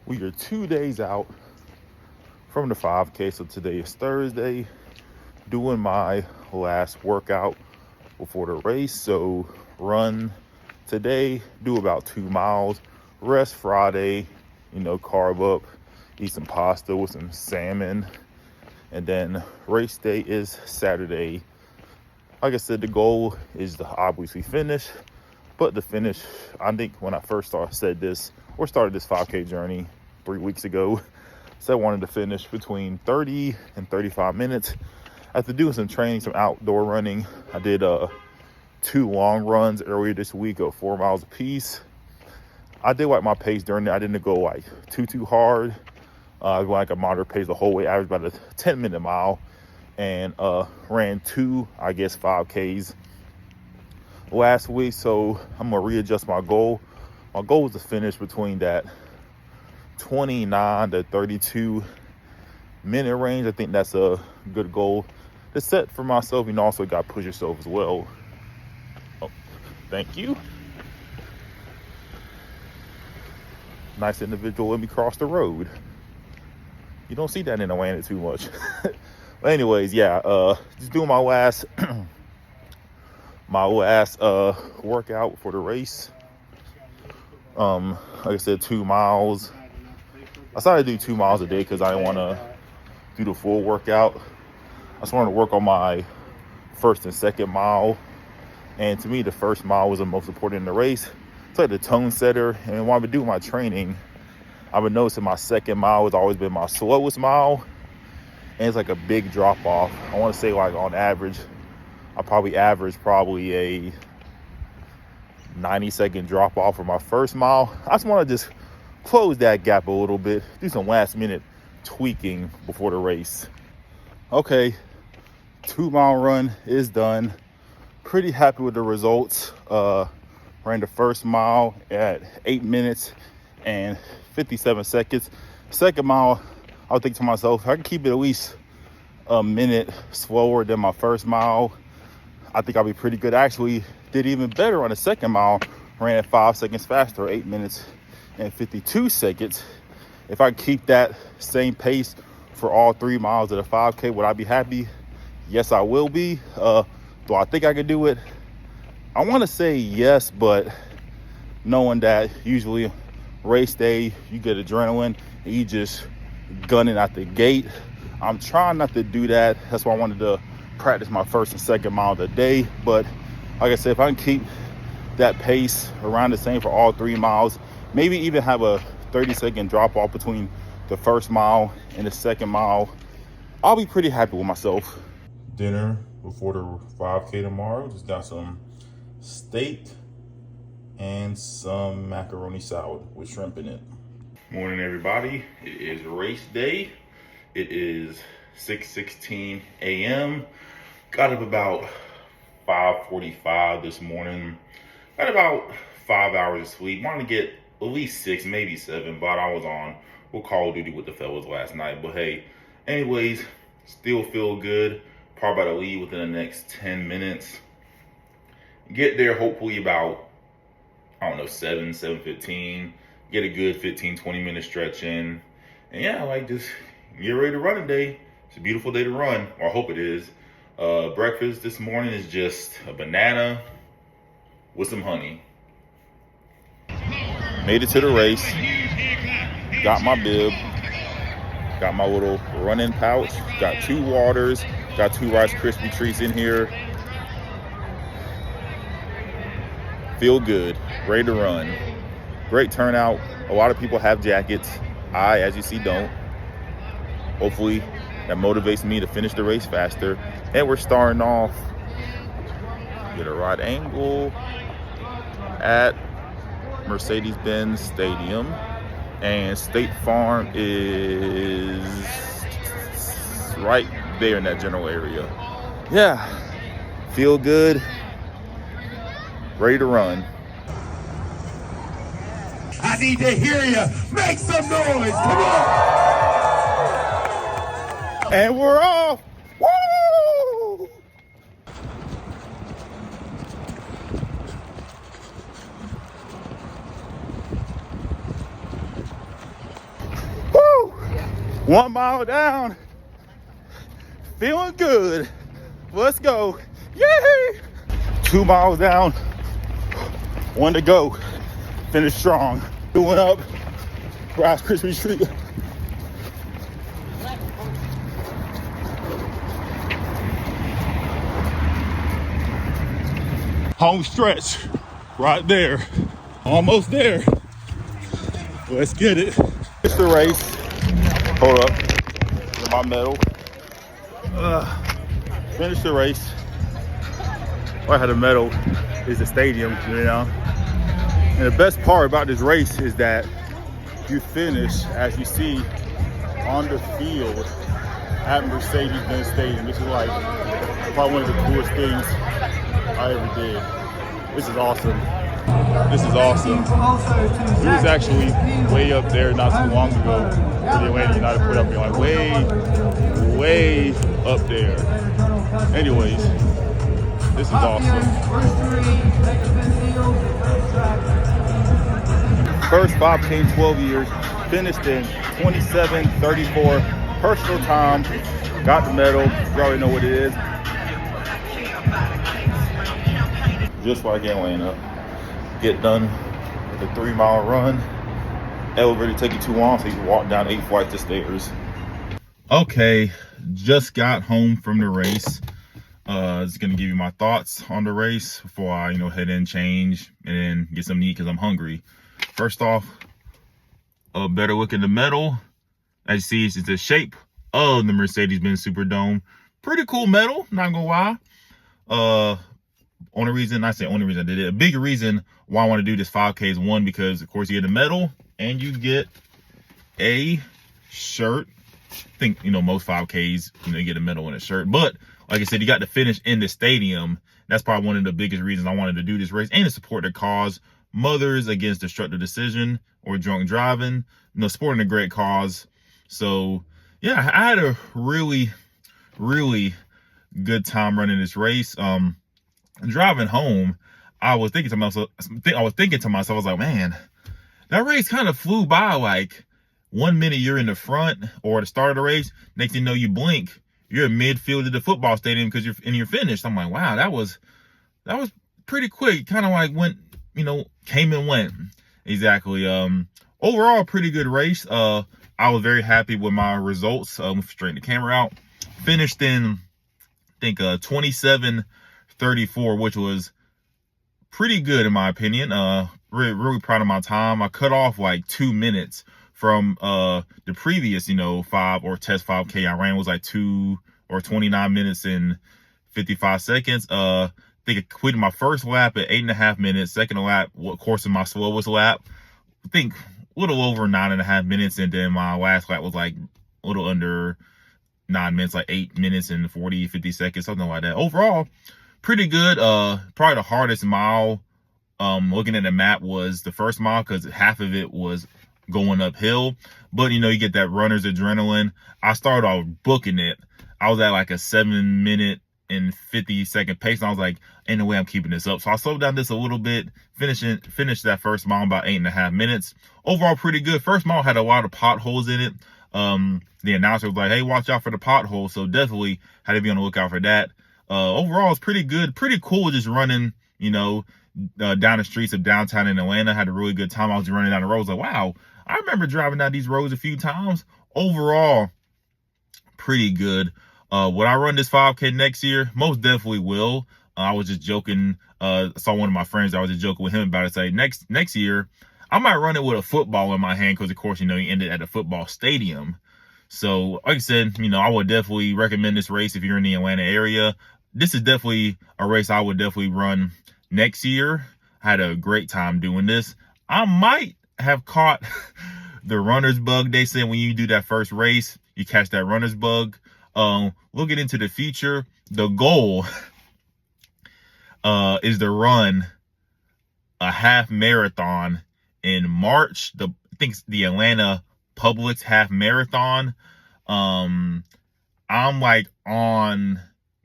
We are 2 days out from the 5K, so today is Thursday. Doing my last workout before the race. So run today, do about 2 miles, rest Friday, carb up, eat some pasta with some salmon, and then race day is Saturday. Like I said, the goal is to obviously finish, but the finish, I think when I first started this 5K journey 3 weeks ago, said I wanted to finish between 30 and 35 minutes. After doing some training, some outdoor running, I did 2 long runs earlier this week of 4 miles apiece. I did like my pace during it. I didn't go like too hard. I went like a moderate pace the whole way, averaged about a 10-minute mile, and ran 2, 5Ks last week. So I'm gonna readjust my goal. My goal is to finish between that 29 to 32 minute range. I think that's a good goal to set for myself. Also got to push yourself as well. Oh, thank you. Nice individual let me cross the road. You don't see that in Atlanta too much. But anyways, just doing my last workout for the race. Like I said, 2 miles. I started to do 2 miles a day because I didn't want to do the full workout. I just wanted to work on my first and second mile. And to me, the first mile was the most important in the race. It's like the tone setter. And when I've been doing my training, I've been noticing my second mile has always been my slowest mile. And it's like a big drop off. I want to say like on average, I probably average a 90-second drop off for my first mile. I just want to just close that gap a little bit, do some last minute tweaking before the race. Okay, 2 mile run is done. Pretty happy with the results. Ran the first mile at 8 minutes and 57 seconds. Second mile, I was thinking to myself, I can keep it at least a minute slower than my first mile, I think I'll be pretty good. I actually did even better on the second mile. Ran at 5 seconds faster, 8 minutes and 52 seconds. If I keep that same pace for all 3 miles of the 5K, would I be happy? Yes, I will be. Do I think I could do it? I want to say yes, but knowing that usually race day, you get adrenaline and you just gunning out the gate. I'm trying not to do that. That's why I wanted to practice my first and second mile of the day. But like I said, if I can keep that pace around the same for all 3 miles, maybe even have a 30-second drop off between the first mile and the second mile, I'll be pretty happy with myself. Dinner before the 5K tomorrow, just got some steak and some macaroni salad with shrimp in it. Morning, everybody. It is race day. It is 6:16 a.m. Got up about 5:45 this morning. Got about 5 hours of sleep. Wanted to get at least 6, maybe 7, but I was on Call of Duty with the fellas last night. But hey, anyways, still feel good. Probably about to leave within the next 10 minutes. Get there hopefully about, 7:15. Get a good 15-20 minute stretch in. And just get ready to run today. It's a beautiful day to run, or I hope it is. Breakfast this morning is just a banana with some honey. Made it to the race. Got my bib. Got my little running pouch. Got 2 waters. Got 2 Rice Krispie treats in here. Feel good. Ready to run. Great turnout. A lot of people have jackets. I, as you see, don't. Hopefully that motivates me to finish the race faster. And we're starting off, get a right angle at Mercedes Benz Stadium. And State Farm is right there in that general area. Yeah, feel good. Ready to run. I need to hear you. Make some noise. Come on. And we're off. Woo! 1 mile down. Feeling good. Let's go. Yay! 2 miles down. 1 to go. Finish strong. Doing up. Rice Krispie treat. Home stretch. Right there. Almost there. Let's get it. It's the race. Hold up. Get my medal. Finish the race. What I had a medal is the stadium, you know. And the best part about this race is that you finish, as you see, on the field at Mercedes Benz Stadium. This is like probably one of the coolest things I ever did. This is awesome. This is awesome. We was actually way up there not too long ago where the Atlanta United put up here, like way up there. Anyways, this is awesome. First 5K in 12 years, finished in 27:34 personal time, got the medal. You already know what it is. Just like Atlanta, get done with a 3 mile run. Elevator take you too long, so you can walk down 8 flights of stairs. Okay, just got home from the race. Just gonna give you my thoughts on the race before I, head in, change, and then get something to eat because I'm hungry. First off, a better look at the medal. As you see, it's the shape of the Mercedes Benz Superdome. Pretty cool medal, not gonna lie. Only reason I did it. A big reason why I want to do this 5K is one, because of course you get a medal and you get a shirt. I think, most 5Ks, you get a medal and a shirt. But like I said, you got to finish in the stadium. That's probably one of the biggest reasons I wanted to do this race, and to support the cause. Mothers Against Destructive Decision or Drunk Driving, supporting a great cause. So yeah, I had a really good time running this race. Driving home, I was thinking to myself, I was like, man, that race kind of flew by. Like 1 minute you're in the front or the start of the race, next thing you know, you blink, you're in midfield of the football stadium because you're finished. I'm like, wow, that was pretty quick. Kind of like went, came and went. Exactly. Overall, pretty good race. I was very happy with my results. Straighten the camera out. Finished in, I think, 27:34, which was pretty good in my opinion. Really proud of my time. I cut off like 2 minutes from the previous, 5 or test 5K I ran. Was like 29 minutes and 55 seconds. I think I completed my first lap at 8.5 minutes. Second lap, of course, in my slowest lap, I think a little over 9.5 minutes. And then my last lap was like a little under 9 minutes, like 8 minutes and 50 seconds, something like that. Overall, pretty good. Probably the hardest mile, looking at the map, was the first mile, because half of it was going uphill. But, you get that runner's adrenaline. I started off booking it. I was at like a 7 minute and 50 second pace. And I was like, ain't no way I'm keeping this up. So I slowed down this a little bit, finished that first mile in about 8.5 minutes. Overall, pretty good. First mile had a lot of potholes in it. The announcer was like, hey, watch out for the potholes. So definitely had to be on the lookout for that. Overall, it's pretty good. Pretty cool just running, down the streets of downtown in Atlanta. Had a really good time. I was running down the roads like, wow, I remember driving down these roads a few times. Overall, pretty good. Would I run this 5K next year? Most definitely will. I was just joking. I saw one of my friends. I was just joking with him about it. Say next year, I might run it with a football in my hand, because of course, you ended at a football stadium. So like I said, I would definitely recommend this race if you're in the Atlanta area. This is definitely a race I would definitely run next year. I had a great time doing this. I might have caught the runner's bug. They said when you do that first race, you catch that runner's bug. Looking into the future, the goal is to run a half marathon in March. I think it's the Atlanta Publix half marathon. I'm like on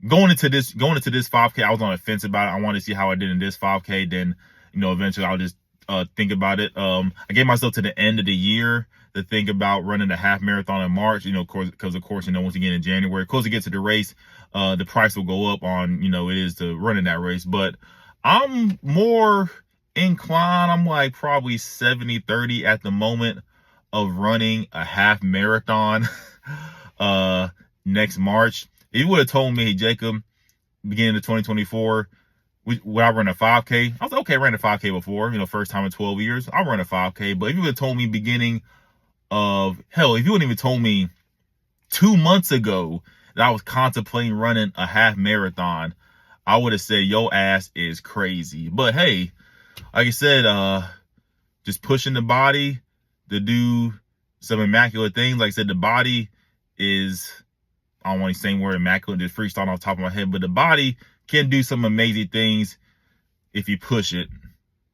going into this 5K. I was on the fence about it. I wanted to see how I did in this 5K. Then, eventually I'll just think about it. I gave myself to the end of the year to think about running a half marathon in March, because of course, once again in January, closer it gets to the race, the price will go up on, it is to running that race. But I'm more inclined, I'm like probably 70-30 at the moment of running a half marathon next March. If you would have told me, hey, Jacob, beginning of 2024, would I run a 5K? I was like, okay, I ran a 5K before, first time in 12 years. I'll run a 5K. But if you would have told me beginning of, hell, if you wouldn't even told me 2 months ago that I was contemplating running a half marathon, I would have said, your ass is crazy. But hey, like I said, just pushing the body to do some immaculate things. Like I said, the body is, I don't want to say the word immaculate, just freestyle off the top of my head, but the body can do some amazing things if you push it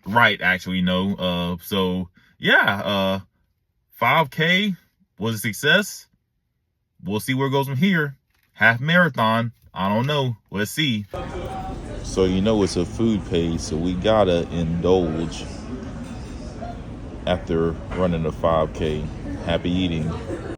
right, actually, so yeah, 5K was a success. We'll see where it goes from here. Half marathon, I don't know. Let's see. So it's a food page, so we gotta indulge after running a 5K. Happy eating.